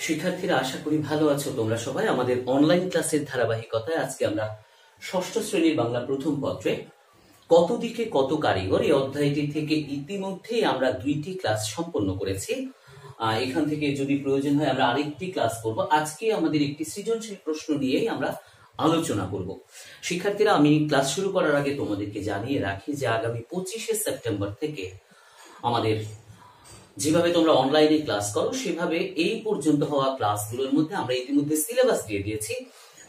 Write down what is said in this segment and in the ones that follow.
শিক্ষার্থীরা, আশা করি ভালো আছো তোমরা সবাই। আমাদের অনলাইন ক্লাসের ধারাবাহিকতায় আজকে আমরা ষষ্ঠ শ্রেণীর বাংলা প্রথম পত্রে কত দিকে কত কারিগর এই অধ্যায়টি থেকে ইতিমধ্যেই আমরা 2টি ক্লাস সম্পন্ন করেছি। এখান থেকে যদি প্রয়োজন হয় আমরা আরেকটি ক্লাস করব। আজকে আমাদের একটি সৃজনশীল প্রশ্ন নিয়েই আমরা আলোচনা করব। শিক্ষার্থীরা, আমি ক্লাস শুরু করার আগে তোমাদেরকে জানিয়ে রাখি যে আগামী 25শে সেপ্টেম্বর থেকে আমাদের যেভাবে তোমরা অনলাইনে ক্লাস করো সেভাবে এই পর্যন্ত হওয়া ক্লাসগুলোর মধ্যে আমরা ইতিমধ্যে সিলেবাস দিয়ে দিয়েছি।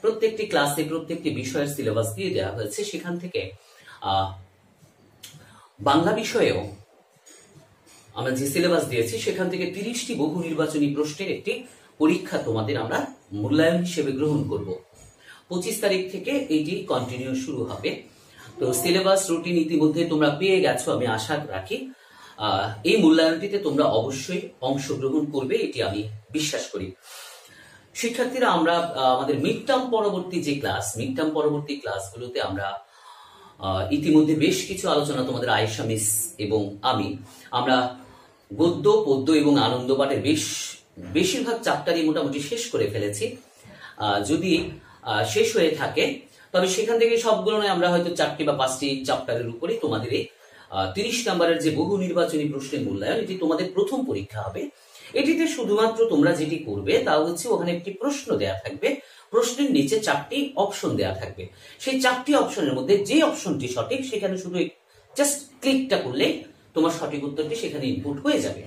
প্রত্যেকটি ক্লাসে প্রত্যেকটি বিষয়ের সিলেবাস দিয়ে দেওয়া হয়েছে। সেখান থেকে বাংলা বিষয়েও আমরা যে সিলেবাস দিয়েছি সেখান থেকে 30টি বহু নির্বাচনী প্রশ্নের একটি পরীক্ষা তোমাদের আমরা মূল্যায়ন হিসেবে গ্রহণ করব। 25 তারিখ থেকে এটি কন্টিনিউ শুরু হবে। তো সিলেবাস রুটিন ইতিমধ্যে তোমরা পেয়ে গেছো, আমি আশা রাখি। এই মূল্যায়নটিতে তোমরা অবশ্যই অংশগ্রহণ করবে, এটি আমি বিশ্বাস করি। শিক্ষার্থীরা, আমরা আমাদের মিড টার্ম পরবর্তী যে ক্লাস, মিড টার্ম পরবর্তী ক্লাসগুলোতে আমরা ইতিমধ্যে বেশ কিছু আলোচনা তোমাদের আয়েশা মিস এবং আমরা গদ্য, পদ্য এবং আনন্দ পাঠের বেশিরভাগ চ্যাপ্টারই মোটামুটি শেষ করে ফেলেছি। যদি শেষ হয়ে থাকে তবে সেখান থেকে সবগুলো নয়, আমরা হয়তো 4টি বা 5টি চ্যাপ্টারের উপরে তোমাদের 30 নম্বরের যে বহু নির্বাচনী প্রশ্নের মূল্যায়ন, এটি তোমাদের প্রথম পরীক্ষা হবে। এটিতে শুধুমাত্র তোমরা যেটি করবে তা হচ্ছে ওখানে একটি প্রশ্ন দেয়া থাকবে, প্রশ্নের নিচে 4টি অপশন দেয়া থাকবে। সেই 4টি অপশনের মধ্যে যে অপশনটি সঠিক সেখানে শুধু জাস্ট ক্লিকটা করলে তোমার সঠিক উত্তরটি সেখানে ইনপুট হয়ে যাবে।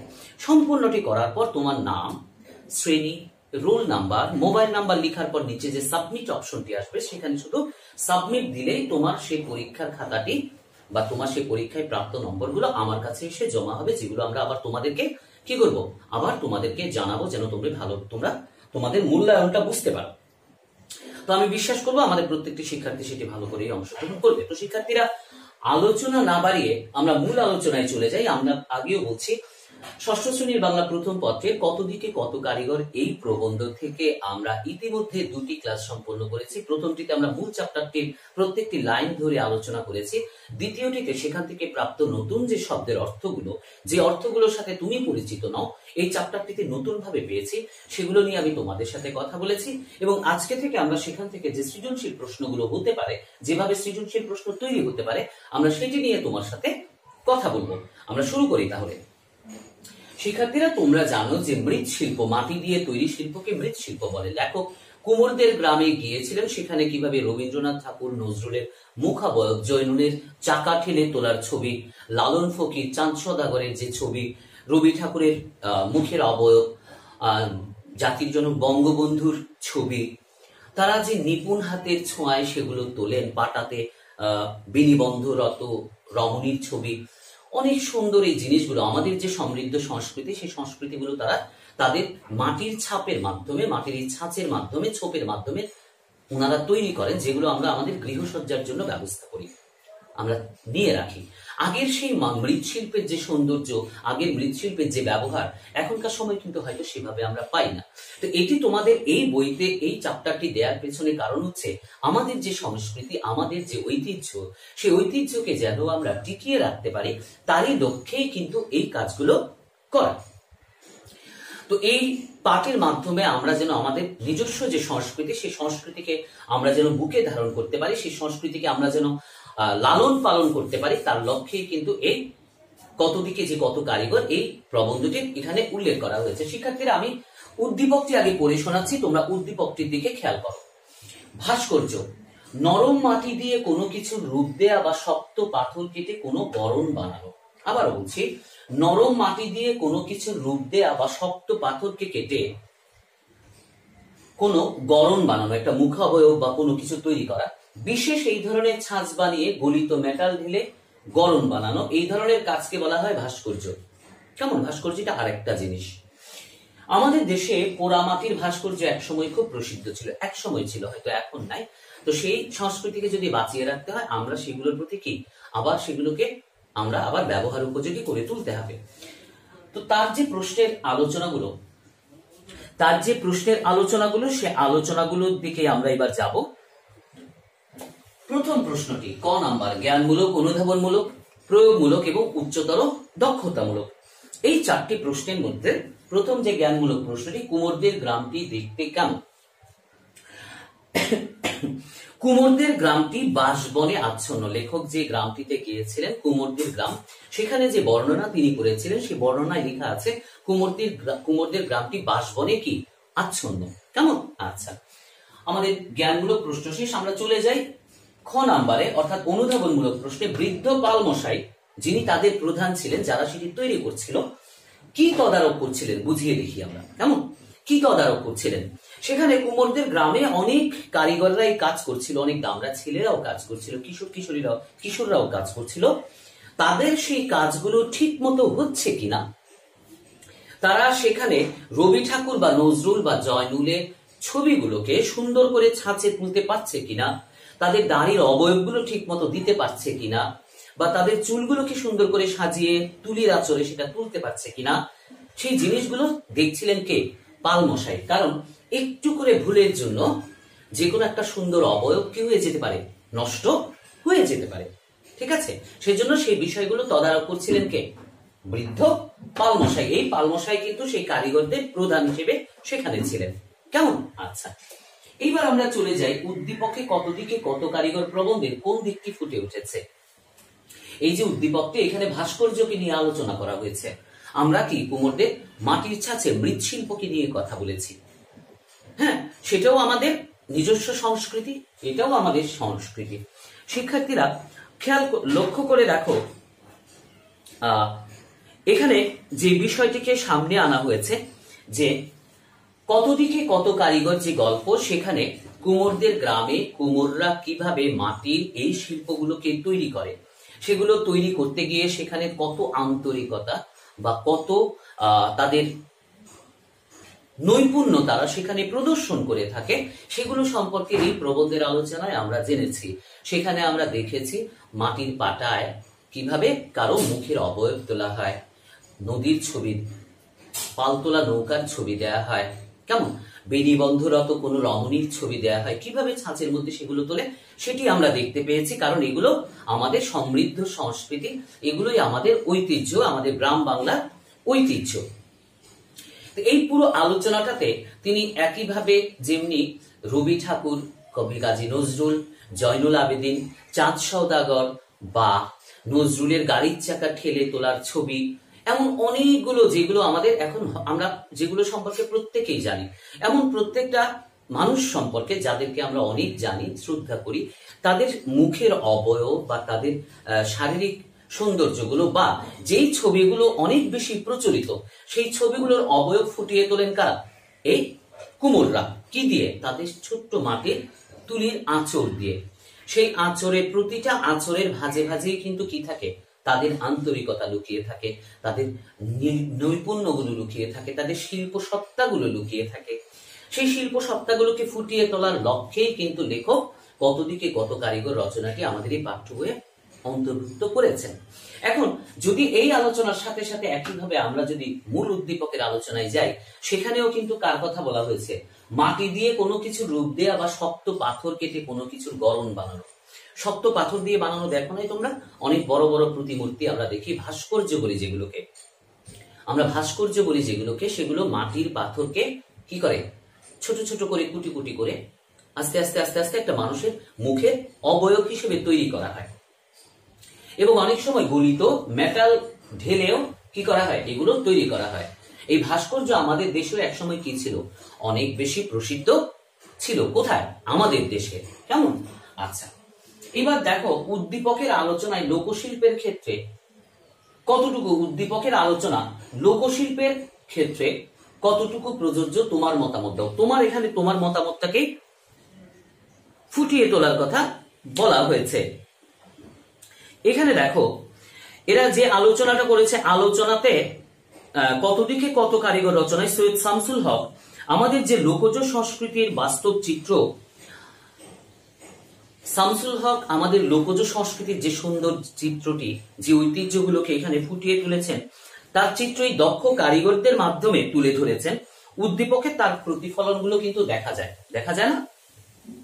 সম্পূর্ণটি করার পর তোমার নাম, শ্রেণী, রোল নাম্বার, মোবাইল নাম্বার লেখার পর নিচে যে সাবমিট অপশনটি আসবে সেখানে শুধু সাবমিট দিলেই তোমার সেই পরীক্ষার খাতাটি বা তোমার সেই পরীক্ষায় প্রাপ্ত নম্বরগুলো আমার কাছে এসে জমা হবে, যেগুলো আমরা আবার তোমাদেরকে কি করব, আবার তোমাদেরকে জানাবো, যেন তোমরা তোমাদের মূল্যায়নটা বুঝতে পারো। তো আমি বিশ্বাস করবো আমাদের প্রত্যেকটি শিক্ষার্থী সেটি ভালো করেই অংশগ্রহণ করবে। তো শিক্ষার্থীরা, আলোচনা না বাড়িয়ে আমরা মূল আলোচনায় চলে যাই। আমরা আগেও বলছি, ষষ্ঠ শ্রেণীর বাংলা প্রথম পত্রের কত দিকে কত কারিগর এই প্রবন্ধ থেকে আমরা ইতিমধ্যে 2টি ক্লাস সম্পন্ন করেছি। প্রথমটিতে আমরা মূল চ্যাপ্টারটির প্রত্যেকটি লাইন ধরে আলোচনা করেছি। দ্বিতীয়টিতে সেখান থেকে প্রাপ্ত নতুন যে শব্দের অর্থগুলো, যে অর্থগুলোর সাথে তুমি পরিচিত নও, এই চ্যাপ্টারটিতে নতুন ভাবে পেয়েছি, সেগুলো নিয়ে আমি তোমাদের সাথে কথা বলেছি। এবং আজকে থেকে আমরা সেখান থেকে যে সৃজনশীল প্রশ্নগুলো হতে পারে, যেভাবে সৃজনশীল প্রশ্ন তৈরি হতে পারে, আমরা সেটি নিয়ে তোমার সাথে কথা বলবো। আমরা শুরু করি তাহলে। শিক্ষার্থীরা, তোমরা জানো যে মৃৎশিল্প, মাটি দিয়ে তৈরি শিল্পকে মৃৎশিল্প বলে। লেখক কুমোরদের গ্রামে গিয়েছিলেন, সেখানে কিভাবে রবীন্দ্রনাথ ঠাকুর, নজরুলের মুখাবয়ব, জয়নুলের চাকা ঠেলে তোলার ছবি, লালন ফকির, চাঁদ সওদাগরের যে ছবি, রবি ঠাকুরের মুখের অবয়ব, জাতির জনক বঙ্গবন্ধুর ছবি, তারা যে নিপুণ হাতের ছোঁয়ায় সেগুলো তোলেন, পাটাতে বিনিবন্ধরত রমণীর ছবি, অনেক সুন্দর এই জিনিসগুলো। আমাদের যে সমৃদ্ধ সংস্কৃতি, সেই সংস্কৃতিগুলো তারা তাদের মাটির ছাপের মাধ্যমে, মাটির এই ছাঁচের মাধ্যমে, ছোপের মাধ্যমে ওনারা তৈরি করেন, যেগুলো আমরা আমাদের গৃহসজ্জার জন্য ব্যবস্থা করি, আমরা নিয়ে রাখি। আগের সেই মৃৎশিল্পের যে সৌন্দর্য, আগের মৃৎশিল্পের যে ব্যবহার, এখনকার সময় কিন্তু হয়তো সেভাবে আমরা পাই না। তো এটি তোমাদের এই বইতে এই চ্যাপ্টারটি দেওয়ার পেছনে কারণ হচ্ছে আমাদের যে সংস্কৃতি, আমাদের যে ঐতিহ্য, সেই ঐতিহ্যকে যেন আমরা টিকিয়ে রাখতে পারি, তারই লক্ষ্যেই কিন্তু এই কাজগুলো করা। তো এই পাঠের মাধ্যমে আমরা যেন আমাদের নিজস্ব যে সংস্কৃতি, সেই সংস্কৃতিকে আমরা যেন বুকে ধারণ করতে পারি, সেই সংস্কৃতিকে আমরা যেন লালন পালন করতে পারি, তার লক্ষ্যেই কিন্তু এই কত দিকে যে কত কারিগর এই প্রবন্ধটির এখানে উল্লেখ করা হয়েছে। শিক্ষার্থীরা, আমি উদ্দীপকটি আগে পড়ে শোনাচ্ছি, তোমরা উদ্দীপকটির দিকে খেয়াল করো। ভাস্কর্য, নরম মাটি দিয়ে কোনো কিছুর রূপ দেয়া বা শক্ত পাথর কেটে কোনো গড়ন বানানো। আবার বলছি, নরম মাটি দিয়ে কোনো কিছুর রূপ দেয়া বা শক্ত পাথরকে কেটে কোনো গড়ন বানানো, একটা মুখাবয়ব বা কোনো কিছু তৈরি করা। বিশেষ এই ধরনের ছাঁচ বানিয়ে গলিত মেটাল ঢেলে গড়ন বানানো, এই ধরনের কাজকে বলা হয় ভাস্কর্য। কেমন? ভাস্কর্যটা আরেকটা জিনিস। আমাদের দেশে পোড়ামাটির ভাস্কর্য একসময় খুব প্রসিদ্ধ ছিল, একসময় ছিল, হয়তো এখন নাই। তো সেই সংস্কৃতিকে যদি বাঁচিয়ে রাখতে হয়, আমরা সেগুলোর প্রতি কি আবার সেগুলোকে আমরা আবার ব্যবহার উপযোগী করে তুলতে হবে। তো তার যে প্রশ্নের আলোচনাগুলো, সে আলোচনাগুলোর দিকে আমরা এবার যাব। প্রথম প্রশ্নটি ক নাম্বার, জ্ঞানমূলক, অনুধাবনমূলক, প্রয়োগমূলক এবং উচ্চতর দক্ষতামূলক। এই 4টি প্রশ্নের মধ্যে প্রথম যে জ্ঞানমূলক প্রশ্নটি, কুমোরদের গ্রামটি দেখতে কেমন? কুমোরদের গ্রামটি বাঁশবনে আচ্ছন্ন। লেখক যে গ্রামটিতে গিয়েছিলেন কুমোরদের গ্রাম, সেখানে যে বর্ণনা তিনি করেছিলেন সেই বর্ণনায় লেখা আছে কুমোরদের গ্রামটি বাঁশবনে কি আচ্ছন্ন। কেমন? আচ্ছা, আমাদের জ্ঞানমূলক প্রশ্ন শেষ। আমরা চলে যাই খ নাম্বারে, অর্থাৎ অনুধাবনমূলক প্রশ্নে। বৃদ্ধ পালমশাই যিনি তাদের প্রধান ছিলেন, যারা সেটি তৈরি করছিল, কি তদারক করছিলেন বুঝিয়ে দেখি আমরা। কেমন? কি তদারক করছিলেন? সেখানে কুমোরদের গ্রামে অনেক কারিগররাই কাজ করছিল, অনেক দামড়া ছেলেরাও কাজ করছিল, কিশোররাও কাজ করছিল। তাদের সেই কাজগুলো ঠিক মতো হচ্ছে কিনা, তারা সেখানে রবি ঠাকুর বা নজরুল বা জয়নুলের ছবিগুলোকে সুন্দর করে ছাঁচে তুলতে পারছে কিনা, তাদের দাড়ির অবয়বগুলো ঠিক মতো দিতে পারছে কিনা, বা তাদের চুলগুলোকে সুন্দর করে সাজিয়ে তুলির আঁচড়ে সেটা তুলতে পারছে কিনা, সেই জিনিসগুলো দেখছিলেন কে? পালমশাই। কারণ একটু করে ভুলের জন্য যে কোনো একটা সুন্দর অবয়ব কি হয়ে যেতে পারে? নষ্ট হয়ে যেতে পারে। ঠিক আছে, সেজন্য সেই বিষয়গুলো তদারক করছিলেন কে? বৃদ্ধ পালমশাই। এই পালমশাই কিন্তু সেই কারিগরদের প্রধান হিসেবে সেখানে ছিলেন। কেমন? আচ্ছা, এইবার আমরা চলে যাই উদ্দীপকে কত দিকে কত কারিগর প্রবন্ধের কোন দিকটি ফুটে উঠেছে। এই যে উদ্দীপকটি, এখানে ভাস্কর্যকে নিয়ে আলোচনা করা হয়েছে। আমরা কি কুমোরদের মাটির ছাঁচে মৃৎশিল্পকে নিয়ে কথা বলেছি। হ্যাঁ, সেটাও আমাদের নিজস্ব সংস্কৃতি, এটাও আমাদের সংস্কৃতি। শিক্ষার্থীরা লক্ষ্য করে দেখো, এখানে যে বিষয়টিকে সামনে আনা হয়েছে যে কত দিকে কত কারিগর যে গল্প, সেখানে কুমোরদের গ্রামে কুমোররা কিভাবে মাটির এই শিল্পগুলোকে তৈরি করে, সেগুলো তৈরি করতে গিয়ে সেখানে কত আন্তরিকতা বা কত তাদের নৈপুণ্য তারা সেখানে প্রদর্শন করে থাকে, সেগুলো সম্পর্কে এই প্রবন্ধের আলোচনায় আমরা জেনেছি। সেখানে আমরা দেখেছি মাটির পাটায় কিভাবে কারো মুখের অবয়ব তোলা হয়, নদীর ছবি, পালতোলা নৌকার ছবি দেয়া হয়, কেমন বেণীবন্ধরত কোন রমণীর ছবি দেয়া হয়, কিভাবে ছাঁচের মধ্যে সেগুলো তোলে সেটি আমরা দেখতে পেয়েছি। কারণ এগুলো আমাদের সমৃদ্ধ সংস্কৃতি, এগুলোই আমাদের ঐতিহ্য, আমাদের গ্রাম বাংলার ঐতিহ্য। এই পুরো আলোচনাটাতে তিনি একইভাবে যেমনি রবি ঠাকুর, কবি কাজী নজরুল, জয়নুল আবেদিন, চাঁদ সওদাগর বা নজরুলের গাড়ির চাকা ঠেলে তোলার ছবি, এমন অনেকগুলো যেগুলো আমাদের এখন আমরা যেগুলো সম্পর্কে প্রত্যেকেই জানি, এমন প্রত্যেকটা মানুষ সম্পর্কে যাদেরকে আমরা অনেক জানি, শ্রদ্ধা করি, তাদের মুখের অবয়ব বা তাদের শারীরিক সৌন্দর্যগুলো বা যেই ছবিগুলো অনেক বেশি প্রচলিত, সেই ছবিগুলোর অবয়ব ফুটিয়ে তোলেন কারা? এই কুমোররা। কি দিয়ে? তাদের ছোট্ট মাটির তুলির আঁচড় দিয়ে। সেই আঁচড়ে, প্রতিটা আঁচড়ের ভাঁজে ভাঁজেই কিন্তু কি থাকে? তাদের আন্তরিকতা লুকিয়ে থাকে, তাদের নৈপুণ্যগুলো লুকিয়ে থাকে, তাদের শিল্প সত্তাগুলো লুকিয়ে থাকে। সেই শিল্প সত্তাগুলোকে ফুটিয়ে তোলার লক্ষ্যেই কিন্তু লেখক কত দিকে কত কারিগর রচনাটি আমাদের এই পাঠ্য বইয়ে অন্তর্ভুক্ত করেছেন। এখন যদি এই আলোচনার সাথে সাথে একইভাবে আমরা যদি মূল উদ্দীপকের আলোচনায় যাই, সেখানেও কিন্তু কার কথা বলা হয়েছে? মাটি দিয়ে কোনো কিছু রূপ দেয়া বা শক্ত পাথর কেটে কোনো কিছুর গড়ন বানানো। শক্ত পাথর দিয়ে বানানো দেখো নাই তোমরা? অনেক বড় বড় প্রতিমূর্তি আমরা দেখি, ভাস্কর্য বলি যেগুলোকে, আমরা ভাস্কর্য বলি যেগুলোকে, সেগুলো মাটির পাথরকে কি করে? ছোট ছোট করে কুটি কুটি করে আস্তে আস্তে আস্তে আস্তে একটা মানুষের মুখের অবয়ব হিসেবে তৈরি করা হয়। এবং অনেক সময় গলিত মেটাল ঢেলেও কি করা হয়? এগুলো তৈরি করা হয়। এই ভাস্কর্য আমাদের দেশেও একসময় কি ছিল? অনেক বেশি প্রসিদ্ধ ছিল। কোথায়? আমাদের দেশে। কেমন? আচ্ছা, এবার দেখো উদ্দীপকের আলোচনায় লোকশিল্পের ক্ষেত্রে কতটুকু, উদ্দীপকের আলোচনা লোকশিল্পের ক্ষেত্রে কতটুকু প্রযোজ্য, তোমার মতামত দাও। তোমার এখানে তোমার মতামতটাকে ফুটিয়ে তোলার কথা বলা হয়েছে। এখানে দেখো এরা যে আলোচনাটা করেছে, আলোচনাতে কত দিকে কত কারিগর রচনায় সৈয়দ শামসুল হক আমাদের যে লোকজ সংস্কৃতির বাস্তব চিত্র, শামসুল হক আমাদের লোকজ সংস্কৃতির যে সুন্দর চিত্রটি, যে ঐতিহ্যগুলোকে এখানে ফুটিয়ে তুলেছেন, তার চিত্রই দক্ষ কারিগরদের মাধ্যমে তুলে ধরেছেন। উদ্দীপকে তার প্রতিফলনগুলো কিন্তু দেখা যায়। দেখা যায় না?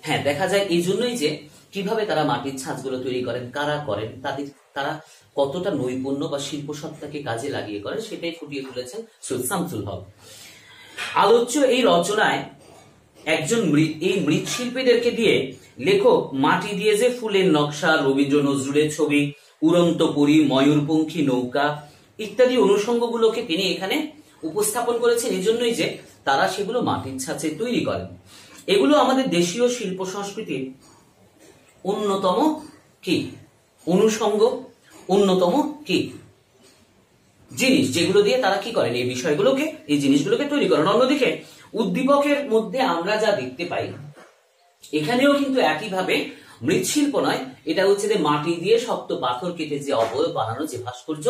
হ্যাঁ, দেখা যায়। এই জন্যই যে কিভাবে তারা মাটির ছাঁচগুলো তৈরি করেন, কারা করেন, তারা কতটা নৈপুণ্য বা শিল্প সত্তাকে কাজে লাগিয়ে করেন, সেটাই ফুটিয়ে তুলেছেন সৈয়দ শামসুল হক। আলোচ্য এই রচনায় একজন এই মৃৎশিল্পীদেরকে দিয়ে লেখক মাটি দিয়ে যে ফুলের নকশা, রবীন্দ্র নজরুলের ছবি, উড়ন্ত পরী, ময়ূরপঙ্খী নৌকা ইত্যাদি অনুষঙ্গগুলোকে তিনি এখানে উপস্থাপন করেছেন, এজন্যই যে তারা সেগুলো মাটির ছাঁচে তৈরি করেন। এগুলো আমাদের দেশীয় শিল্প সংস্কৃতির অন্যতম কি অনুষঙ্গ, অন্যতম কি জিনিস, যেগুলো দিয়ে তারা কি করেন, এই বিষয়গুলোকে, এই জিনিসগুলোকে তৈরি করেন। অন্যদিকে উদ্দীপকের মধ্যে আমরা যা দেখতে পাই, এখানেও কিন্তু একইভাবে মৃৎশিল্প নয়, এটা হচ্ছে যে মাটি দিয়ে শক্ত পাথর কেটে যে অবয়ব বানানো যে ভাস্কর্য,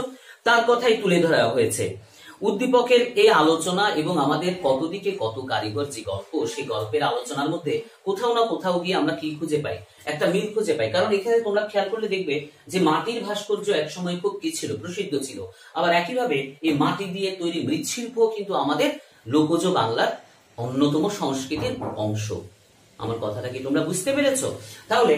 তার কথাই তুলে ধরা হয়েছে। উদ্দীপকের এই আলোচনা এবং আমাদের কত দিকে কত কারিগর যে গল্প, সেই গল্পের আলোচনার মধ্যে কোথাও না কোথাও গিয়ে আমরা কি খুঁজে পাই, একটা মিল খুঁজে পাই। কারণ এখানে তোমরা খেয়াল করলে দেখবে যে মাটির ভাস্কর্য একসময় খুব কি ছিল, প্রসিদ্ধ ছিল। আবার একইভাবে এই মাটি দিয়ে তৈরি মৃৎশিল্প কিন্তু আমাদের লোকজ বাংলার অন্যতম সংস্কৃতির অংশ। আমার কথাটা কি তোমরা বুঝতে পেরেছো? তাহলে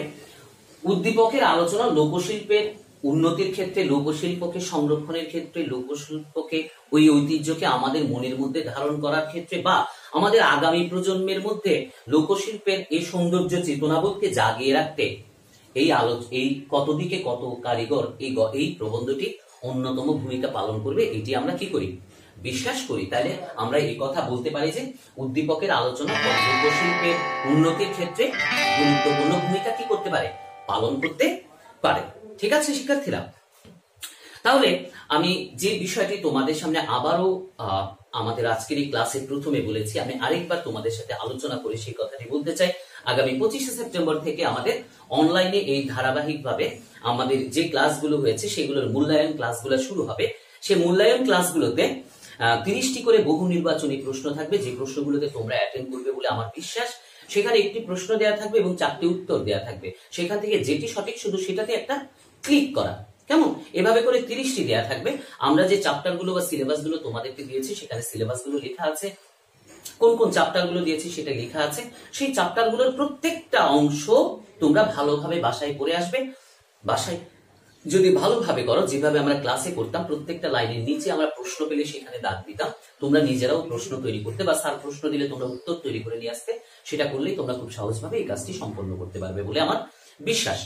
উদ্দীপকের আলোচনা লোকশিল্পের উন্নতির ক্ষেত্রে, লোকশিল্পকে সংরক্ষণের ক্ষেত্রে, লোকশিল্পকে ওই ঐতিহ্যকে আমাদের মনের মধ্যে ধারণ করার ক্ষেত্রে, বা আমাদের আগামী প্রজন্মের মধ্যে লোকশিল্পের এই সৌন্দর্য চেতনাবোধকে জাগিয়ে রাখতে এই কত দিকে কত কারিগর এই প্রবন্ধটি অন্যতম ভূমিকা পালন করবে, এটি আমরা কি করি, বিশ্বাস করি। তাহলে আমরা এই কথা বলতে পারি যে উদ্দীপকের আলোচনা লোকশিল্পের উন্নতির ক্ষেত্রে গুরুত্বপূর্ণ ভূমিকা কি করতে পারে, পালন করতে পারে। ঠিক আছে শিক্ষার্থীরা, তাহলে আমি যে বিষয়টি তোমাদের সামনে আবারও আমাদের আজকের এই ক্লাসের প্রথমে বলেছি, আমি আরেকবার তোমাদের সাথে আলোচনা করে সেই কথাটি বলতে চাই। আগামী 25শে সেপ্টেম্বর থেকে আমাদের অনলাইনে এই ধারাবাহিকভাবে আমাদের যে ক্লাসগুলো হয়েছে সেগুলোর মূল্যায়ন ক্লাসগুলো শুরু হবে। সেই মূল্যায়ন ক্লাসগুলোতে 30টি করে বহু নির্বাচনী প্রশ্ন থাকবে, যে প্রশ্নগুলোতে তোমরা অ্যাটেন্ড করবে বলে আমার বিশ্বাস। সেখানে একটি প্রশ্ন দেওয়া থাকবে এবং 4টি উত্তর দেওয়া থাকবে, সেখান থেকে যেটি সঠিক শুধু সেটাতে একটা ক্লিক করা, কেমন? এভাবে করে 30টি দেওয়া থাকবে। আমরা যে চ্যাপ্টারগুলো বা সিলেবাসগুলো তোমাদেরকে দিয়েছি, সেখানে সিলেবাসগুলো লেখা আছে, কোন কোন চ্যাপ্টারগুলো দিয়েছি সেটা লেখা আছে। সেই চ্যাপ্টারগুলোর প্রত্যেকটা অংশ তোমরা ভালোভাবে বাসায় পড়ে আসবে। বাসায় যদি ভালোভাবে করো, যেভাবে আমরা ক্লাসে করতাম, প্রত্যেকটা লাইনের নিচে আমরা প্রশ্ন পেলে সেখানে দাগ দিতাম, তোমরা নিজেরাও প্রশ্ন তৈরি করতে বা স্যার প্রশ্ন দিলে তোমরা উত্তর তৈরি করে নিয়ে আসতে, সেটা করলেই তোমরা খুব সহজভাবে এই কাজটি সম্পন্ন করতে পারবে বলে আমার বিশ্বাস।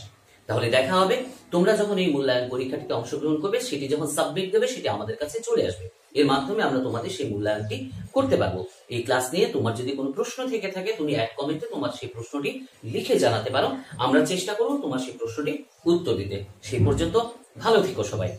তাহলে দেখা হবে তোমরা যখন এই মূল্যায়ন পরীক্ষাটিতে অংশগ্রহণ করবে, সেটি যখন সাবমিট দেবে, সেটি আমাদের কাছে চলে আসবে। এর মাধ্যমে আমরা তোমাদের সেই মূল্যায়নটি করতে পারবো। এই ক্লাস নিয়ে তোমার যদি কোনো প্রশ্ন থেকে থাকে, তুমি এক কমেন্টে তোমার সেই প্রশ্নটি লিখে জানাতে পারো। আমরা চেষ্টা করব তোমার সেই প্রশ্নটি উত্তর দিতে। সেই পর্যন্ত ভালো থেকো সবাই।